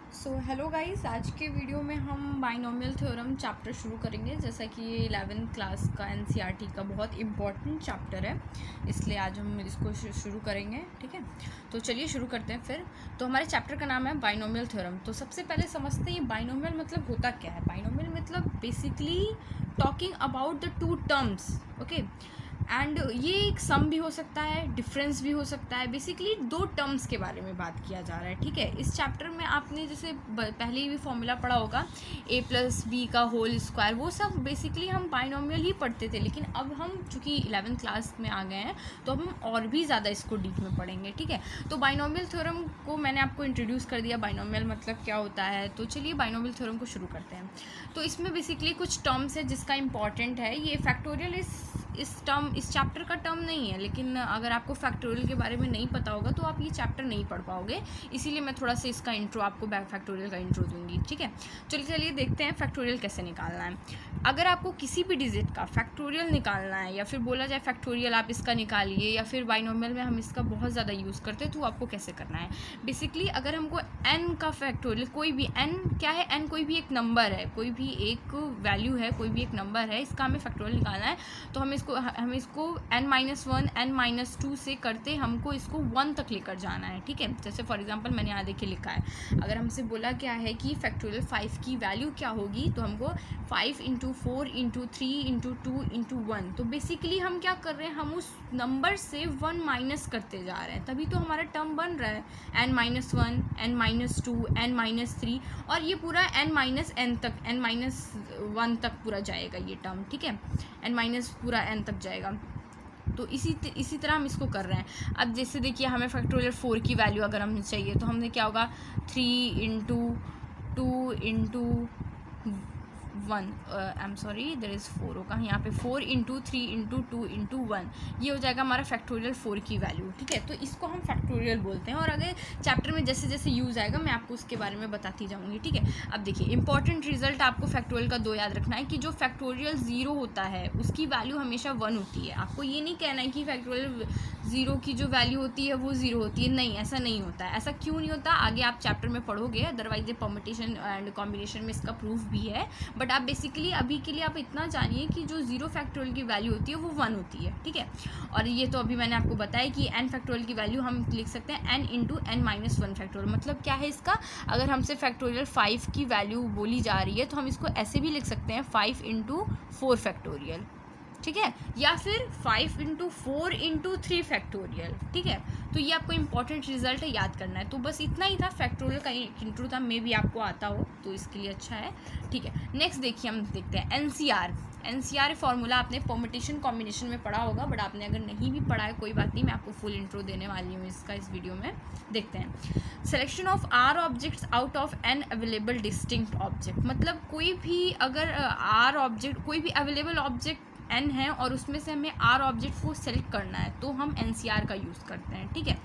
So hello guys, आज के video में हम बाइनोमियल थ्योरम चैप्टर शुरू करेंगे। जैसा कि ये 11th क्लास का एनसीईआरटी का बहुत इम्पॉर्टेंट चैप्टर है, इसलिए आज हम इसको शुरू करेंगे। ठीक है, तो चलिए शुरू करते हैं फिर। तो हमारे चैप्टर का नाम है बाइनोमियल थ्योरम। तो सबसे पहले समझते हैं ये बाइनोमियल मतलब होता क्या है। बाइनोमियल मतलब basically talking about the two terms, okay. And ये एक सम भी हो सकता है, डिफरेंस भी हो सकता है। बेसिकली दो टर्म्स के बारे में बात किया जा रहा है। ठीक है, इस चैप्टर में आपने जैसे पहले ही भी फॉर्मूला पढ़ा होगा a+b का होल स्क्वायर, वो सब बेसिकली हम बाइनोमियल ही पढ़ते थे। लेकिन अब हम चूँकि 11th क्लास में आ गए हैं तो हम और भी ज़्यादा इसको डीप में पढ़ेंगे। ठीक है, तो बाइनोमियल थ्योरम को मैंने आपको इंट्रोड्यूस कर दिया, बाइनोमियल मतलब क्या होता है। तो चलिए बाइनोमियल थ्योरम को शुरू करते हैं। तो इसमें बेसिकली कुछ टर्म्स है जिसका इंपॉर्टेंट है। ये फैक्टोरियल इस चैप्टर का टर्म नहीं है, लेकिन अगर आपको फैक्टोरियल के बारे में नहीं पता होगा तो आप ये चैप्टर नहीं पढ़ पाओगे। इसीलिए मैं थोड़ा सा इसका इंट्रो आपको फैक्टोरियल का इंट्रो दूंगी। ठीक है, चलिए देखते हैं फैक्टोरियल कैसे निकालना है। अगर आपको किसी भी डिजिट का फैक्टोरियल निकालना है, या फिर बोला जाए फैक्टोरियल आप इसका निकालिए, या फिर बाइनोमियल में हम इसका बहुत ज़्यादा यूज़ करते हैं, तो आपको कैसे करना है। बेसिकली अगर हमको n का फैक्टोरियल, कोई भी n क्या है, n कोई भी एक नंबर है, कोई भी एक वैल्यू है, कोई भी एक नंबर है, इसका हमें फैक्टोरियल निकालना है। तो हमें इसको n-1 n-2 से करते हमको इसको 1 तक लेकर जाना है। ठीक है, जैसे फॉर एग्जांपल मैंने यहाँ देखिए लिखा है, अगर हमसे बोला क्या है कि फैक्टोरियल 5 की वैल्यू क्या होगी, तो हमको 5 × 4 × 3 × 2 × 1। तो बेसिकली हम क्या कर रहे हैं, हम उस नंबर से 1 माइनस करते जा रहे हैं, तभी तो हमारा टर्म बन रहा है n-1 n-2 n-3, और ये पूरा n-n तक n-1 तक पूरा जाएगा ये टर्म। ठीक है, n- पूरा n तक जाएगा। तो इसी तरह हम इसको कर रहे हैं। अब जैसे देखिए हमें फैक्टोरियल 4 की वैल्यू अगर हमें चाहिए, तो हमने क्या होगा 3 × 2 × 1, I am sorry, there is 4 होगा यहाँ पे, 4 × 3 × 2 × 1, ये हो जाएगा हमारा फैक्टोरियल 4 की वैल्यू। ठीक है, तो इसको हम फैक्टोरियल बोलते हैं, और अगर चैप्टर में जैसे जैसे यूज़ आएगा मैं आपको उसके बारे में बताती जाऊँगी। ठीक है, अब देखिए इंपॉर्टेंट रिजल्ट आपको फैक्टोरियल का 2 याद रखना है, कि जो फैक्टोरियल 0 होता है उसकी वैल्यू हमेशा 1 होती है। आपको ये नहीं कहना है कि फैक्टोरियल 0 की जो वैल्यू होती है वो 0 होती है, नहीं, ऐसा नहीं होता है। ऐसा क्यों नहीं होता, आगे आप चैप्टर में पढ़ोगे, अदरवाइज ये परम्यूटेशन एंड कॉम्बिनेशन में इसका प्रूफ भी है। बट आप बेसिकली अभी के लिए आप इतना जानिए कि जो 0 फैक्टोरियल की वैल्यू होती है वो 1 होती है। ठीक है, और ये तो अभी मैंने आपको बताया कि n फैक्टोरियल की वैल्यू हम लिख सकते हैं n × n-1 फैक्टोरियल। मतलब क्या है इसका, अगर हमसे फैक्टोरियल 5 की वैल्यू बोली जा रही है तो हम इसको ऐसे भी लिख सकते हैं 5 × 4 फैक्टोरियल। ठीक है, या फिर 5 × 4 × 3 फैक्टोरियल। ठीक है, तो ये आपको इंपॉर्टेंट रिजल्ट है, याद करना है। तो बस इतना ही था, फैक्टोरियल का इंट्रो था, मे भी आपको आता हो तो इसके लिए अच्छा है। ठीक है, नेक्स्ट देखिए हम देखते हैं एनसीआर फॉर्मूला आपने परम्यूटेशन कॉम्बिनेशन में पढ़ा होगा, बट आपने अगर नहीं भी पढ़ा है कोई बात नहीं, मैं आपको फुल इंट्रो देने वाली हूँ इसका इस वीडियो में। देखते हैं, selection of R objects out of N available distinct object. मतलब कोई भी अगर आर ऑब्जेक्ट, कोई भी अवेलेबल ऑब्जेक्ट n है और उसमें से हमें r ऑब्जेक्ट को सेलेक्ट करना है, तो हम NCR का यूज़ करते हैं। ठीक है,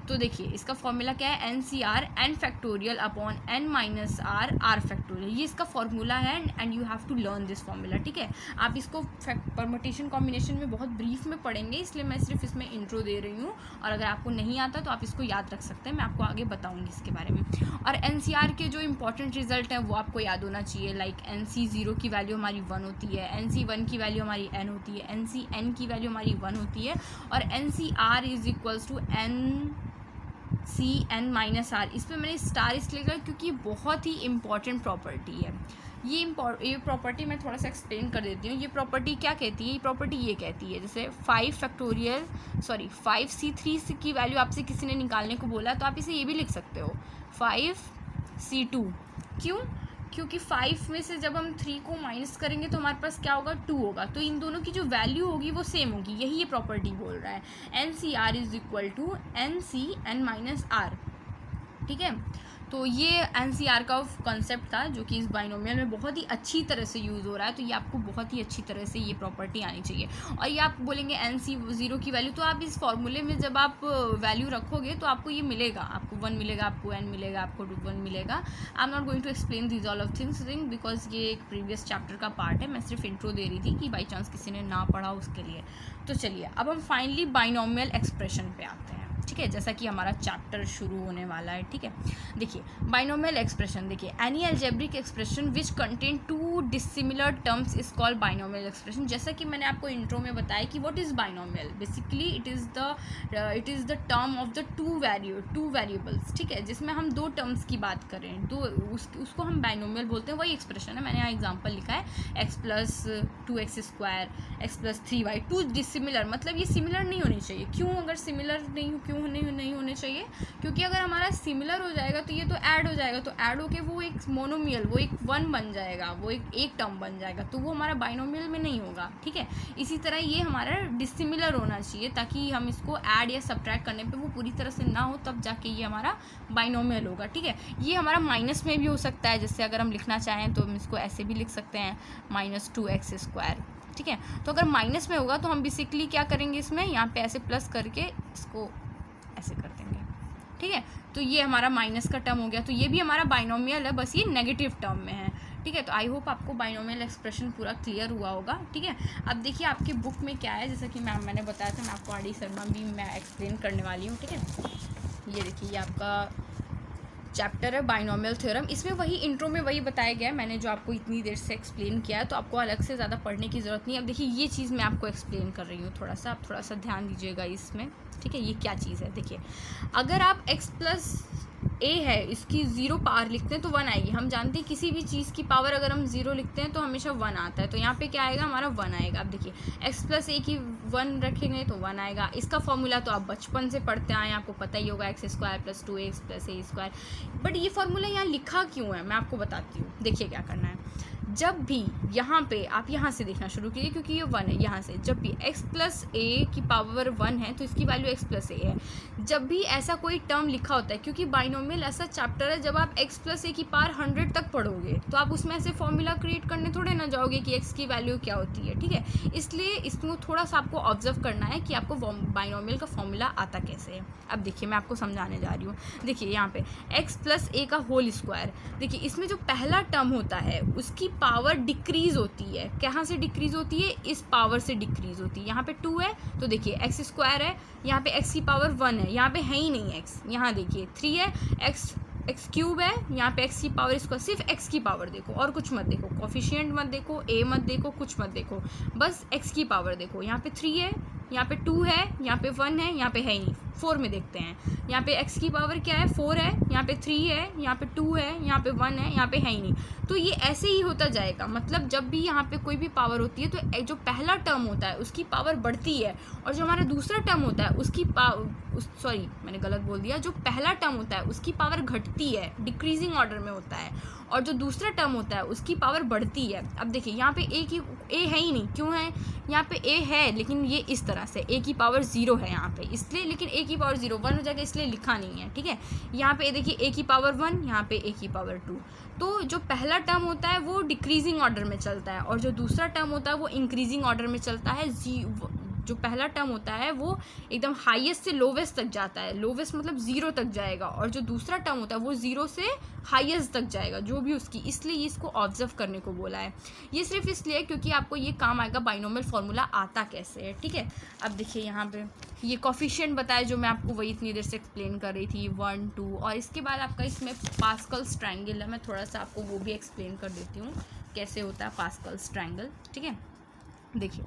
तो देखिए इसका फॉर्मूला क्या है, NCR n factorial upon n-r r factorial, ये इसका फॉर्मूला है, and you have to learn this formula. ठीक है, आप इसको परम्यूटेशन कॉम्बिनेशन में बहुत ब्रीफ में पढ़ेंगे, इसलिए मैं सिर्फ इसमें इंट्रो दे रही हूँ, और अगर आपको नहीं आता तो आप इसको याद रख सकते हैं, मैं आपको आगे बताऊँगी इसके बारे में। और NCR के जो इंपॉर्टेंट रिजल्ट हैं वो आपको याद होना चाहिए, लाइक NC0 की वैल्यू हमारी 1 होती है, NC1 की वैल्यू हमारी n होती है, NCn की वैल्यू हमारी 1 होती है, और NCR = NCn-r। इस पर मैंने स्टार इसलिए लिखा क्योंकि बहुत ही इंपॉर्टेंट प्रॉपर्टी है। ये प्रॉपर्टी मैं थोड़ा सा एक्सप्लेन कर देती हूँ। ये प्रॉपर्टी क्या कहती है, ये प्रॉपर्टी ये कहती है, जैसे 5C3 की वैल्यू आपसे किसी ने निकालने को बोला, तो आप इसे ये भी लिख सकते हो 5C2। क्यों, क्योंकि 5 में से जब हम 3 को माइनस करेंगे तो हमारे पास क्या होगा, 2 होगा, तो इन दोनों की जो वैल्यू होगी वो सेम होगी, यही ये प्रॉपर्टी बोल रहा है। NCR = NCn-r। ठीक है, तो ये NCR का कॉन्सेप्ट था जो कि इस बाइनोमियल में बहुत ही अच्छी तरह से यूज़ हो रहा है, तो ये आपको बहुत ही अच्छी तरह से ये प्रॉपर्टी आनी चाहिए। और ये आप बोलेंगे NC0 की वैल्यू, तो आप इस फॉर्मूले में जब आप वैल्यू रखोगे तो आपको ये मिलेगा, आपको 1 मिलेगा, आपको n मिलेगा, आपको 1 मिलेगा। I am not going to explain this all of things because ये एक प्रीवियस चैप्टर का पार्ट है, मैं सिर्फ इंट्रो दे रही थी कि बाई चांस किसी ने ना पढ़ा उसके लिए। तो चलिए अब हम फाइनली बाइनोमियल एक्सप्रेशन पे आते हैं। ठीक है, जैसा कि हमारा चैप्टर शुरू होने वाला है। ठीक है, देखिए बाइनोमियल एक्सप्रेशन, देखिए any algebraic expression which contain two dissimilar terms is called binomial expression. जैसा कि मैंने आपको इंट्रो में बताया कि what is binomial, basically it is the term of the two variables. ठीक है, जिसमें हम दो टर्म्स की बात करें तो उसको हम बाइनोमियल बोलते हैं। वही एक्सप्रेशन है, मैंने यहाँ एग्जाम्पल लिखा है x plus 2x² x plus 3y, to dissimilar, मतलब ये सिमिलर नहीं होनी चाहिए। क्यों अगर सिमिलर क्यों नहीं होने चाहिए? क्योंकि अगर हमारा सिमिलर हो जाएगा तो ये तो ऐड हो जाएगा, तो ऐड होके वो एक मोनोमियल, वो एक वन बन जाएगा, वो एक टर्म बन जाएगा, तो वो हमारा बाइनोमियल में नहीं होगा। ठीक है, इसी तरह ये हमारा डिसिमिलर होना चाहिए ताकि हम इसको ऐड या सब्ट्रैक्ट करने पे वो पूरी तरह से ना हो, तब जाके ये हमारा बाइनोमियल होगा। ठीक है, ये हमारा माइनस में भी हो सकता है, जैसे अगर हम लिखना चाहें तो हम इसको ऐसे भी लिख सकते हैं -2x²। ठीक है, तो अगर माइनस में होगा तो हम बेसिकली क्या करेंगे, इसमें यहाँ पे ऐसे प्लस करके इसको ऐसे कर देंगे। ठीक है, तो ये हमारा माइनस का टर्म हो गया, तो ये भी हमारा बाइनोमियल है, बस ये नेगेटिव टर्म में है। ठीक है, तो आई होप आपको बाइनोमियल एक्सप्रेशन पूरा क्लियर हुआ होगा। ठीक है, अब देखिए आपकी बुक में क्या है, जैसा कि मैंने बताया था, मैं आपको आर डी शर्मा भी मैं एक्सप्लेन करने वाली हूँ। ठीक है, ये देखिए ये आपका चैप्टर है बाइनोमियल थ्योरम। इसमें वही इंट्रो में वही बताया गया है मैंने जो आपको इतनी देर से एक्सप्लेन किया है, तो आपको अलग से ज़्यादा पढ़ने की ज़रूरत नहीं है। अब देखिए ये चीज़ मैं आपको एक्सप्लेन कर रही हूँ, आप थोड़ा सा ध्यान दीजिएगा इसमें। ठीक है, ये क्या चीज़ है, देखिए अगर आप x प्लस a है इसकी 0 पावर लिखते हैं तो 1 आएगी। हम जानते हैं किसी भी चीज़ की पावर अगर हम 0 लिखते हैं तो हमेशा 1 आता है, तो यहाँ पे क्या आएगा, हमारा 1 आएगा। अब देखिए x प्लस a की 1 रखेंगे तो 1 आएगा। इसका फॉर्मूला तो आप बचपन से पढ़ते आए, आपको पता ही होगा, x² + 2x + a²। बट ये फॉर्मूला यहाँ लिखा क्यों है, मैं आपको बताती हूँ। देखिए क्या करना है, जब भी यहाँ पे आप यहाँ से देखना शुरू कीजिए, क्योंकि ये 1 है, यहाँ से जब भी x प्लस a की पावर 1 है तो इसकी वैल्यू x प्लस a है। जब भी ऐसा कोई टर्म लिखा होता है, क्योंकि बाइनोमियल ऐसा चैप्टर है, जब आप x प्लस a की पावर 100 तक पढ़ोगे तो आप उसमें ऐसे फॉर्मूला क्रिएट करने थोड़े ना जाओगे कि x की वैल्यू क्या होती है। ठीक है, इसलिए इसमें थोड़ा सा आपको ऑब्जर्व करना है कि आपको बाइनोमियल का फॉर्मूला आता कैसे है। अब देखिए मैं आपको समझाने जा रही हूँ। देखिए यहाँ पे x प्लस a का होल स्क्वायर, देखिए इसमें जो पहला टर्म होता है उसकी पावर डिक्रीज होती है। कहाँ से डिक्रीज होती है, इस पावर से डिक्रीज होती है। यहाँ पे 2 है तो देखिए x² है, यहाँ पे x की पावर 1 है, यहाँ पे है ही नहीं x। यहाँ देखिए 3 है, x³ है, यहाँ पे x की पावर स्क्वायर, सिर्फ x की पावर देखो और कुछ मत देखो, कोफिशिएंट मत देखो, a मत देखो, कुछ मत देखो, बस x की पावर देखो। यहाँ पे 3 है, यहाँ पे 2 है, यहाँ पे 1 है, यहाँ पे है ही नहीं। 4 में देखते हैं, यहाँ पे x की पावर क्या है, 4 है, यहाँ पे 3 है, यहाँ पे 2 है, यहाँ पे 1 है, यहाँ पे है ही नहीं। तो ये ऐसे ही होता जाएगा, मतलब जब भी यहाँ पे कोई भी पावर होती है तो जो पहला टर्म होता है उसकी पावर बढ़ती है, और जो हमारा दूसरा टर्म होता है उसकी मैंने गलत बोल दिया, जो पहला टर्म होता है उसकी पावर घटती है, डिक्रीजिंग ऑर्डर में होता है, और जो दूसरा टर्म होता है उसकी पावर बढ़ती है। अब देखिए यहाँ पे a है ही नहीं, क्यों है, यहाँ पे a है लेकिन ये इस तरह से a की पावर 0 है यहाँ पे, इसलिए, लेकिन a की पावर 0 1 हो जाएगा इसलिए लिखा नहीं है। ठीक है, यहाँ पे देखिए a की पावर 1, यहाँ पे a की पावर 2। तो जो पहला टर्म होता है वो डिक्रीजिंग ऑर्डर में चलता है, और जो दूसरा टर्म होता है वो इंक्रीजिंग ऑर्डर में चलता है। जो पहला टर्म होता है वो एकदम हाईएस्ट से लोवेस्ट तक जाता है, लोवेस्ट मतलब 0 तक जाएगा, और जो दूसरा टर्म होता है वो 0 से हाईएस्ट तक जाएगा, जो भी उसकी, इसलिए इसको ऑब्जर्व करने को बोला है। ये सिर्फ इसलिए क्योंकि आपको ये काम आएगा बाइनोमियल फार्मूला आता कैसे है। ठीक है, अब देखिए यहाँ पे ये कोफिशिएंट बताया जो मैं आपको वही इतनी देर से एक्सप्लेन कर रही थी, 1 2, और इसके बाद आपका इसमें पास्कल्स ट्रायंगल है, मैं थोड़ा सा आपको वो भी एक्सप्लेन कर देती हूँ कैसे होता है पास्कल्स ट्रायंगल। ठीक है, देखिए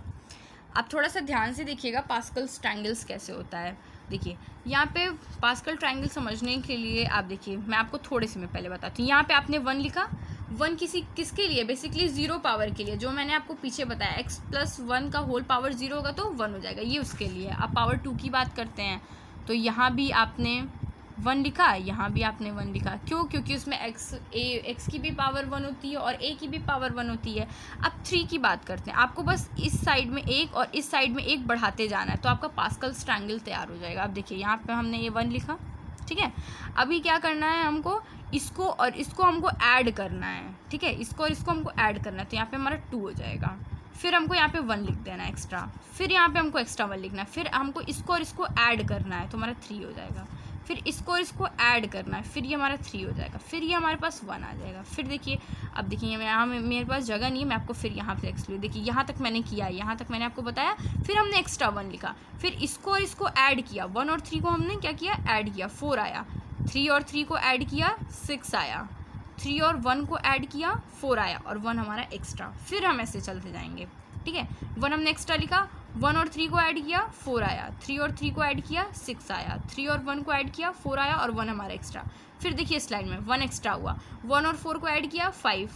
आप थोड़ा सा ध्यान से देखिएगा पास्कल्स ट्रायंगल्स कैसे होता है। देखिए यहाँ पे पास्कल ट्रायंगल समझने के लिए आप देखिए, मैं आपको थोड़े से मैं पहले बताती हूँ। यहाँ पे आपने 1 लिखा, 1 किसके लिए, बेसिकली 0 पावर के लिए, जो मैंने आपको पीछे बताया x प्लस 1 का होल पावर 0 होगा तो 1 हो जाएगा, ये उसके लिए। अब पावर 2 की बात करते हैं तो यहाँ भी आपने 1 लिखा, यहाँ भी आपने 1 लिखा, क्यों, क्योंकि उसमें x की भी पावर 1 होती है और a की भी पावर 1 होती है। अब 3 की बात करते हैं, आपको बस इस साइड में 1 और इस साइड में 1 बढ़ाते जाना है, तो आपका पास्कल्स ट्रायंगल तैयार हो जाएगा। अब देखिए यहाँ पे हमने ये 1 लिखा, ठीक है, अभी क्या करना है हमको, इसको और इसको हमको ऐड करना है। ठीक है, इसको और इसको हमको ऐड करना है, तो यहाँ पे हमारा 2 हो जाएगा, फिर हमको यहाँ पे 1 लिख देना है एक्स्ट्रा, फिर यहाँ पे हमको एक्स्ट्रा 1 लिखना है, फिर हमको इसको और इसको ऐड करना है तो हमारा 3 हो जाएगा, फिर इसको और इसको ऐड करना है, फिर ये हमारा 3 हो जाएगा, फिर ये हमारे पास 1 आ जाएगा। फिर देखिए, अब देखिए यहाँ मेरे पास जगह नहीं है, मैं आपको फिर यहाँ पे एक्सप्लेन, देखिए यहाँ तक मैंने किया है, यहाँ तक मैंने आपको बताया, फिर हमने एक्स्ट्रा 1 लिखा, फिर इसको और इसको ऐड किया, 1 और 3 को हमने क्या किया, ऐड किया, 4 आया, 3 और 3 को ऐड किया, 6 आया, 3 और 1 को ऐड किया, 4 आया, और 1 हमारा एक्स्ट्रा। फिर हम ऐसे चलते जाएंगे, ठीक है। 1 हमने एक्स्ट्रा लिखा, 1 और 3 को ऐड किया, 4 आया, 3 और 3 को ऐड किया, 6 आया, 3 और 1 को ऐड किया, 4 आया, और 1 हमारा एक्स्ट्रा। फिर देखिए स्लाइड में 1 एक्स्ट्रा हुआ, 1 और 4 को ऐड किया, 5,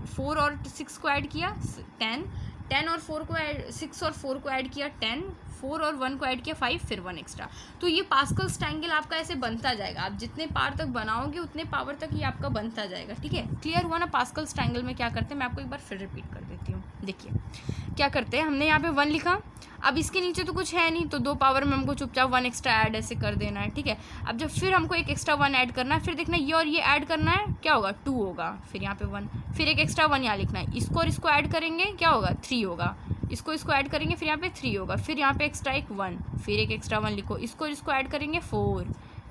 4 और 6 को ऐड किया, 10 और 4 को ऐड, 6 और 4 को ऐड किया, 10, 4 और 1 को ऐड किया, 5, फिर 1 एक्स्ट्रा। तो ये पास्कल्स ट्रायंगल आपका ऐसे बनता जाएगा, आप जितने पावर तक बनाओगे उतने पावर तक ये आपका बनता जाएगा, ठीक है। क्लियर हुआ ना। पास्कल्स ट्रायंगल में क्या करते हैं, मैं आपको एक बार फिर रिपीट कर देती हूँ। देखिए क्या करते हैं, हमने यहाँ पे 1 लिखा, अब इसके नीचे तो कुछ है नहीं, तो 2 पावर में हमको चुपचाप 1 एक्स्ट्रा ऐड ऐसे कर देना है, ठीक है। अब जब फिर हमको एक एक्स्ट्रा 1 ऐड करना है, फिर देखना ये और ये ऐड करना है, क्या होगा, 2 होगा, फिर यहाँ पे 1, फिर एक एक्स्ट्रा 1 यहाँ लिखना है, इसको और इसको ऐड करेंगे, क्या होगा, 3 होगा, इसको ऐड करेंगे, फिर यहाँ पे 3 होगा, फिर यहाँ पे एक्स्ट्रा एक 1, फिर एक एक्स्ट्रा 1 लिखो, इसको और इसको ऐड करेंगे 4,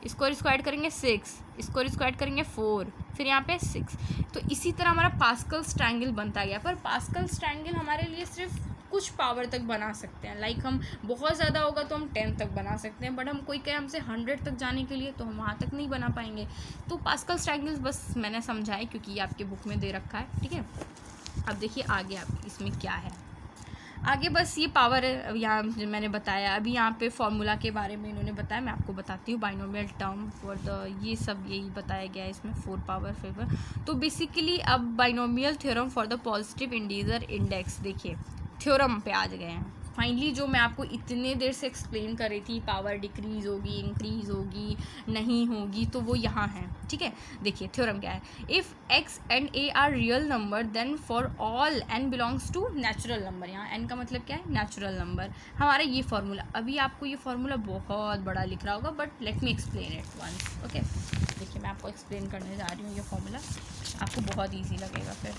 इसको और इसको ऐड करेंगे 6, इसको और इसको ऐड करेंगे 4, फिर यहाँ पे 6। तो इसी तरह हमारा पास्कल्स ट्रायंगल बनता गया। पर पास्कल्स ट्रायंगल हमारे लिए सिर्फ कुछ पावर तक बना सकते हैं, लाइक हम बहुत ज़्यादा होगा तो हम 10 तक बना सकते हैं, बट हम कोई कहे हमसे 100 तक जाने के लिए, तो हम वहाँ तक नहीं बना पाएंगे। तो पास्कल्स ट्रायंगल्स बस मैंने समझाए क्योंकि ये आपके बुक में दे रखा है, ठीक है। अब देखिए आगे आप इसमें क्या है, आगे बस ये पावर यहाँ मैंने बताया, अभी यहाँ पे फॉर्मूला के बारे में इन्होंने बताया, मैं आपको बताती हूँ। बाइनोमियल टर्म फॉर द, ये सब यही बताया गया है इसमें, 4 पावर फेवर। तो बेसिकली अब binomial theorem for the positive integer index, देखिए थ्योरम पे आ गए हैं फाइनली। जो मैं आपको इतने देर से एक्सप्लेन कर रही थी, पावर डिक्रीज होगी, इंक्रीज होगी, नहीं होगी, तो वो यहाँ है, ठीक है। देखिए थ्योरम क्या है, if x and a are real number then for all n belongs to natural number. यहाँ n का मतलब क्या है, नेचुरल नंबर। हमारा ये फॉर्मूला, अभी आपको ये फॉर्मूला बहुत बड़ा लिख रहा होगा, but let me explain it once, okay. देखिए मैं आपको एक्सप्लेन करने जा रही हूँ ये फॉर्मूला, आपको बहुत ईजी लगेगा फिर।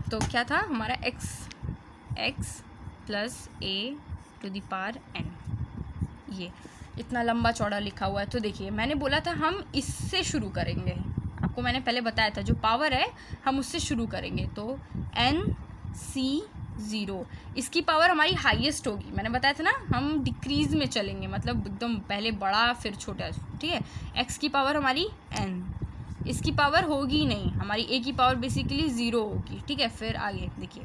तो क्या था हमारा x plus a to the power n, ये इतना लंबा चौड़ा लिखा हुआ है। तो देखिए मैंने बोला था हम इससे शुरू करेंगे, आपको मैंने पहले बताया था जो पावर है हम उससे शुरू करेंगे। तो NC0, इसकी पावर हमारी हाईएस्ट होगी, मैंने बताया था ना, हम डिक्रीज में चलेंगे, मतलब एकदम पहले बड़ा फिर छोटा, ठीक है। x की पावर हमारी n, इसकी पावर होगी नहीं, हमारी a की पावर बेसिकली 0 होगी, ठीक है। फिर आगे देखिए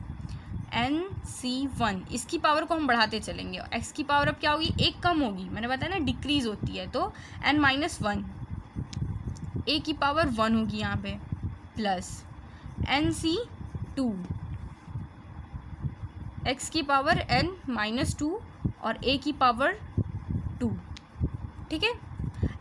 NC1, इसकी पावर को हम बढ़ाते चलेंगे, x की पावर अब क्या होगी, एक कम होगी, मैंने बताया ना डिक्रीज होती है, तो n-1, a की पावर 1 होगी यहाँ पे, प्लस NC2, x की पावर n-2 और a की पावर 2, ठीक है।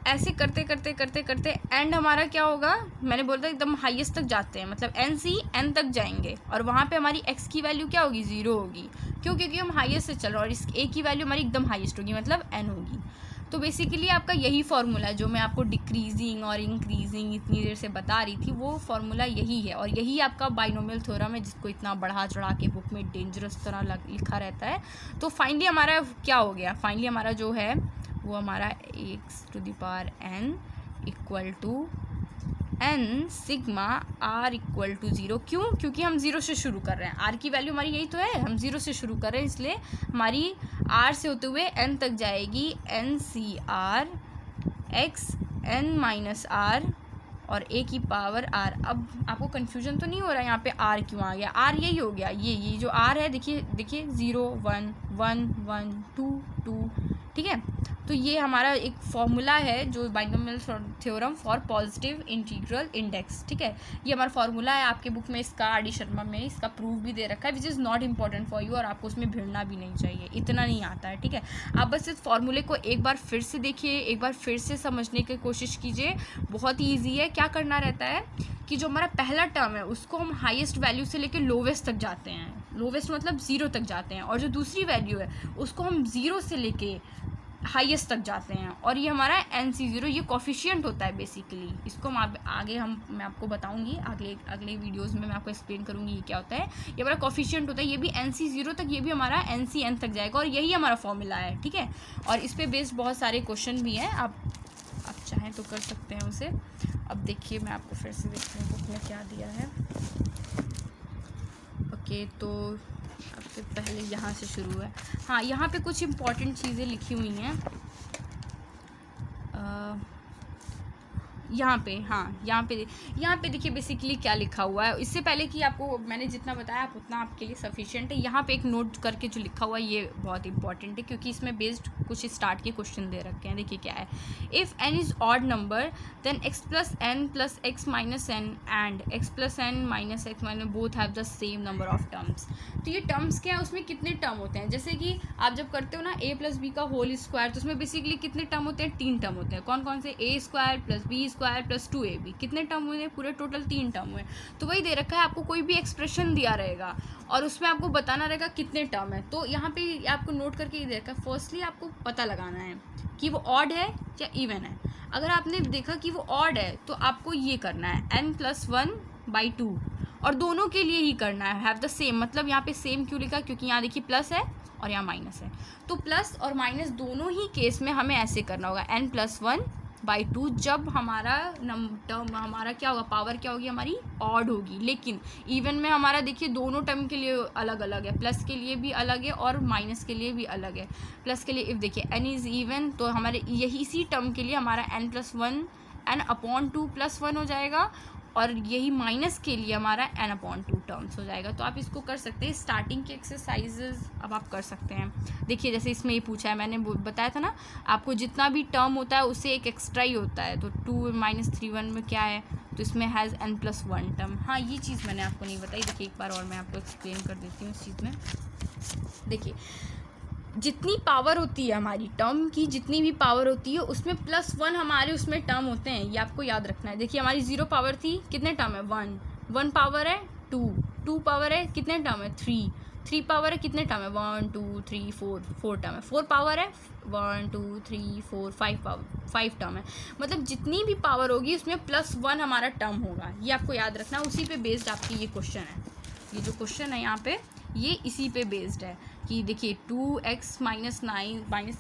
ऐसे करते करते करते करते एंड हमारा क्या होगा, मैंने बोला था एकदम हाईएस्ट तक जाते हैं, मतलब NC n तक जाएंगे, और वहाँ पे हमारी x की वैल्यू क्या होगी, 0 होगी। क्यों, क्योंकि हम हाईएस्ट से चल रहे हैं, और इस a की वैल्यू हमारी एकदम हाईएस्ट होगी, मतलब n होगी। तो बेसिकली आपका यही फार्मूला है जो मैं आपको डिक्रीजिंग और इंक्रीजिंग इतनी देर से बता रही थी, वो फार्मूला यही है, और यही आपका बाइनोमियल थ्योरम है, जिसको इतना बढ़ा चढ़ा के बुक में डेंजरस तरह लिखा रहता है। तो फाइनली हमारा क्या हो गया, फाइनली हमारा जो है वो हमारा x to the power n equal to n sigma r equal to 0। क्यों, क्योंकि हम 0 से शुरू कर रहे हैं, r की वैल्यू हमारी यही तो है, हम 0 से शुरू कर रहे हैं, इसलिए हमारी r से होते हुए n तक जाएगी, NCr x n-r और a की पावर r। अब आपको कन्फ्यूजन तो नहीं हो रहा है यहाँ पे r क्यों आ गया, r यही हो गया, ये जो r है, देखिए 0 1 1 1 2 2, ठीक है। तो ये हमारा एक फॉर्मूला है जो binomial theorem for positive integral index, ठीक है। ये हमारा फॉर्मूला है, आपके बुक में इसका आर डी शर्मा में इसका प्रूफ भी दे रखा है, which is not important for you, और आपको उसमें भिड़ना भी नहीं चाहिए, इतना नहीं आता है, ठीक है। आप बस इस फॉर्मूले को एक बार फिर से देखिए, एक बार फिर से समझने की कोशिश कीजिए, बहुत ही ईजी है। क्या करना रहता है कि जो हमारा पहला टर्म है उसको हम हाईएस्ट वैल्यू से लेकर लोवेस्ट तक जाते हैं, लोवेस्ट मतलब 0 तक जाते हैं, और जो दूसरी वैल्यू है उसको हम 0 से लेके हाईएस्ट तक जाते हैं, और ये हमारा NC0 ये कोफिशिएंट होता है बेसिकली। इसको मैं आपको बताऊंगी अगले वीडियोस में, मैं आपको एक्सप्लेन करूंगी ये क्या होता है। ये हमारा कोफिशिएंट होता है, ये भी NC0 तक, ये भी हमारा NCN तक जाएगा, और यही हमारा फॉर्मूला है, ठीक है। और इस पर बेस्ड बहुत सारे क्वेश्चन भी हैं, आप चाहें तो कर सकते हैं उसे। अब देखिए मैं आपको फिर से देखती हूँ उसने क्या दिया है। ओके, तो सबसे पहले यहाँ से शुरू है। हाँ, यहाँ पे कुछ इम्पॉर्टेंट चीज़ें लिखी हुई हैं यहाँ पे देखिए बेसिकली क्या लिखा हुआ है। इससे पहले कि आपको मैंने जितना बताया आप उतना आपके लिए सफिशिएंट है। यहाँ पे एक नोट करके जो लिखा हुआ है ये बहुत इंपॉर्टेंट है, क्योंकि इसमें बेस्ड कुछ स्टार्ट के क्वेश्चन दे रखे हैं। देखिए क्या है, if n is odd number then x plus N plus X minus N and x plus N minus X minus both have the same number of terms. तो ये टर्म्स क्या है, उसमें कितने टर्म होते हैं। जैसे कि आप जब करते हो ना a प्लस बी का होल स्क्वायर, तो उसमें बेसिकली कितने टर्म होते हैं, 3 टर्म होते हैं। कौन कौन से, a square plus B square plus 2ab, कितने टर्म हुए, पूरे टोटल 3 टर्म हुए। तो वही दे रखा है, आपको कोई भी एक्सप्रेशन दिया रहेगा और उसमें आपको बताना रहेगा कितने टर्म है। तो यहाँ पे आपको नोट करके ये दे रखा है, फर्स्टली आपको पता लगाना है कि वो ऑड है या इवन है। अगर आपने देखा कि वो ऑड है तो आपको ये करना है n+1/2, और दोनों के लिए ही करना है हैव द सेम। मतलब यहाँ पे सेम क्यों लिखा, क्योंकि यहाँ देखिए प्लस है और यहाँ माइनस है, तो प्लस और माइनस दोनों ही केस में हमें ऐसे करना होगा n+1/2। जब हमारा टर्म हमारा क्या होगा, पावर क्या होगी हमारी, ऑड होगी। लेकिन इवन में हमारा देखिए दोनों टर्म के लिए अलग अलग है, प्लस के लिए भी अलग है और माइनस के लिए भी अलग है। प्लस के लिए इफ़ देखिए n इज़ इवन, तो हमारे यही इसी टर्म के लिए हमारा n+1 n/2+1 हो जाएगा, और यही माइनस के लिए हमारा n/2 टर्म्स हो जाएगा। तो आप इसको कर सकते हैं। स्टार्टिंग के एक्सरसाइजेज अब आप कर सकते हैं। देखिए जैसे इसमें ये पूछा है, मैंने बताया था ना आपको, जितना भी टर्म होता है उससे एक एक्स्ट्रा ही होता है। तो 2 - 3 में क्या है, तो इसमें हैज़ n+1 टर्म। हाँ, ये चीज़ मैंने आपको नहीं बताई। देखिए एक बार और मैं आपको एक्सप्लेन कर देती हूँ इस चीज़ में। देखिए जितनी पावर होती है हमारी टर्म की, जितनी भी पावर होती है उसमें +1 हमारे उसमें टर्म होते हैं, ये आपको याद रखना है। देखिए हमारी 0 पावर थी, कितने टर्म है, 1 पावर है 2 पावर है कितने टर्म है, 3 पावर है कितने टर्म है, 1 2 3 4 टर्म है। 4 पावर है 1 2 3 4 5 टर्म है। मतलब जितनी भी पावर होगी उसमें +1 हमारा टर्म होगा, ये आपको याद रखना है। उसी पे बेस्ड आपकी ये क्वेश्चन है। ये जो क्वेश्चन है यहाँ पे ये इसी पे बेस्ड है कि देखिए 2x -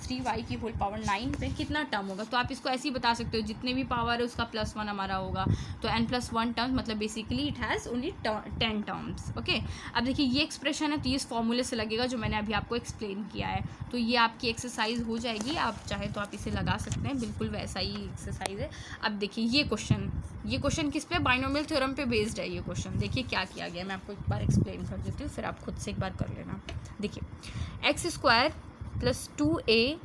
3y की होल पावर 9 पे कितना टर्म होगा। तो आप इसको ऐसे ही बता सकते हो, जितने भी पावर है उसका +1 हमारा होगा, तो n+1 टर्म्स, मतलब basically it has only 10 terms. Okay, अब देखिए ये एक्सप्रेशन है तो ये इस फॉर्मूले से लगेगा जो मैंने अभी आपको एक्सप्लेन किया है। तो ये आपकी एक्सरसाइज हो जाएगी, आप चाहे तो आप इसे लगा सकते हैं, बिल्कुल वैसा ही एक्सरसाइज है। अब देखिए ये क्वेश्चन किस पे, बाइनोमियल थ्योरम पे बेस्ड है ये क्वेश्चन। देखिए क्या किया गया, मैं आपको एक बार एक्सप्लेन कर देती हूँ, फिर आप खुद से एक बार कर लेना। देखिए x² + 2a⁵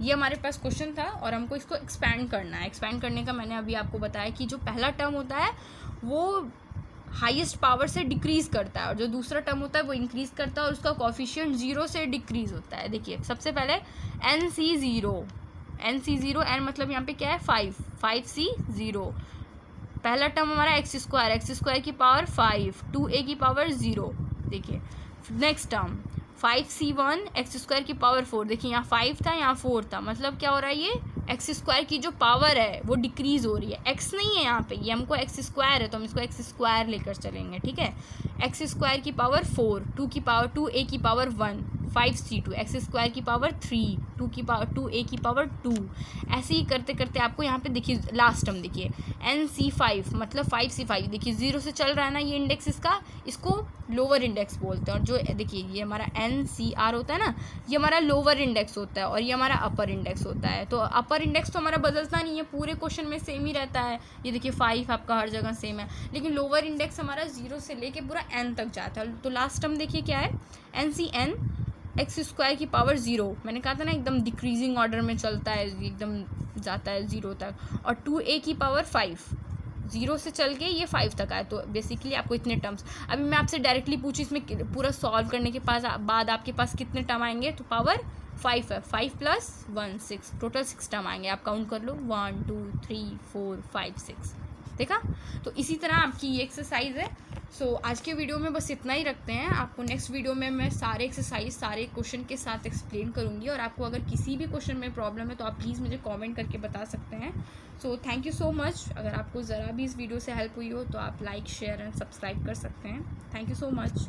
ये हमारे पास क्वेश्चन था और हमको इसको एक्सपैंड करना है। एक्सपैंड करने का मैंने अभी आपको बताया कि जो पहला टर्म होता है वो हाईएस्ट पावर से डिक्रीज़ करता है और जो दूसरा टर्म होता है वो इंक्रीज़ करता है और उसका कोफिशिएंट 0 से डिक्रीज़ होता है। देखिए सबसे पहले NC0 n मतलब यहाँ पे क्या है 5c0। पहला टर्म हमारा x² की पावर 5 2a की पावर 0। देखिए नेक्स्ट टर्म 5c1 x² की पावर 4। देखिए यहाँ 5 था यहाँ 4 था, मतलब क्या हो रहा है, ये x² की जो पावर है वो डिक्रीज़ हो रही है। x नहीं है यहाँ पे, ये हमको x² है तो हम इसको x² लेकर चलेंगे, ठीक है। x² की पावर 4 2a की पावर 1 5c2 x² की पावर 3 2a की पावर 2। ऐसे ही करते करते आपको यहाँ पे देखिए लास्ट टर्म देखिए NC5 मतलब 5c5। देखिए 0 से चल रहा है ना ये इंडेक्स, इसको लोअर इंडेक्स बोलते हैं। और जो देखिए ये हमारा NCR होता है ना, ये हमारा लोअर इंडेक्स होता है और ये हमारा अपर इंडेक्स होता है। तो अपर इंडेक्स तो हमारा बदलता नहीं है, पूरे क्वेश्चन में सेम ही रहता है। ये देखिए 5 आपका हर जगह सेम है, लेकिन लोअर इंडेक्स हमारा 0 से लेके पूरा n तक जाता है। तो लास्ट टर्म देखिए क्या है NCN x² की पावर 0। मैंने कहा था ना एकदम डिक्रीजिंग ऑर्डर में चलता है, एकदम जाता है 0 तक। और 2a की पावर 5 0 से चल के ये 5 तक आए। तो बेसिकली आपको इतने टर्म्स, अभी मैं आपसे डायरेक्टली पूछूँ इसमें पूरा सॉल्व करने के बाद आपके पास कितने टर्म आएंगे, तो पावर 5 है, 5 + 1 6, टोटल 6 टर्म आएंगे। आप काउंट कर लो 1 2 3 4 5 6। देखा। तो इसी तरह आपकी ये एक्सरसाइज है। सो आज के वीडियो में बस इतना ही रखते हैं। आपको नेक्स्ट वीडियो में मैं सारे एक्सरसाइज सारे क्वेश्चन के साथ एक्सप्लेन करूँगी, और आपको अगर किसी भी क्वेश्चन में प्रॉब्लम है तो आप प्लीज़ मुझे कमेंट करके बता सकते हैं। So thank you so much. अगर आपको ज़रा भी इस वीडियो से हेल्प हुई हो तो आप लाइक शेयर एंड सब्सक्राइब कर सकते हैं। Thank you so much.